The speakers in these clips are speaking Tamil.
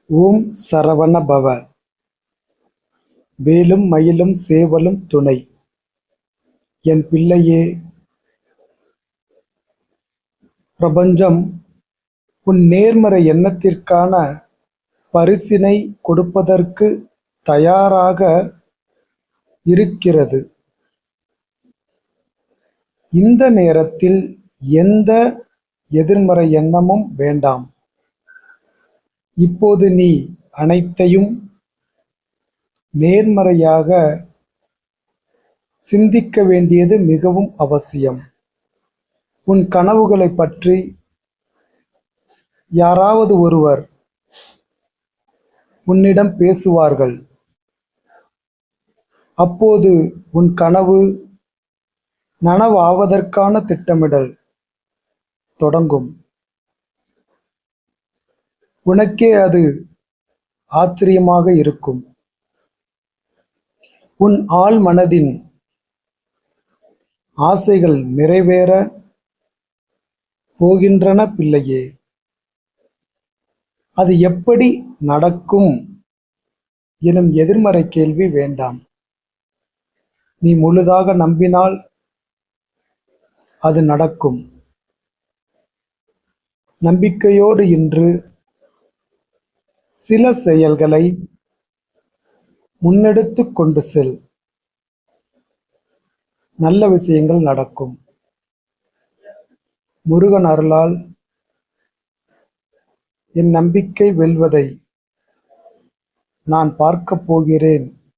ஓம் சரவண பவ. வேலும் மயிலும் சேவலும் துணை. என் பிள்ளையே, பிரபஞ்சம் உன் நேர்மறை எண்ணத்திற்கான பரிசினை கொடுப்பதற்கு தயாராக இருக்கிறது. இந்த நேரத்தில் எந்த எதிர்மறை எண்ணமும் வேண்டாம். இப்போது நீ அனைத்தையும் நேர்மறையாக சிந்திக்க வேண்டியது மிகவும் அவசியம். உன் கனவுகளை பற்றி யாராவது ஒருவர் உன்னிடம் பேசுவார்கள். அப்போது உன் கனவு நனவாவதற்கான திட்டமிடல் தொடங்கும். உனக்கே அது ஆச்சரியமாக இருக்கும். உன் ஆழ் மனதின் ஆசைகள் நிறைவேற போகின்றன பிள்ளையே. அது எப்படி நடக்கும் எனும் எதிர்மறை கேள்வி வேண்டாம். நீ முழுதாக நம்பினால் அது நடக்கும். நம்பிக்கையோடு இன்று சில செயல்களை முன்னெடுத்து கொண்டு செல். நல்ல விஷயங்கள் நடக்கும். முருகன் அருளால் என் நம்பிக்கை வெல்வதை நான் பார்க்கப் போகிறேன்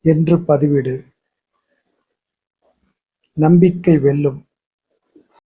என்று பதிவிடு. நம்பிக்கை வெல்லும்.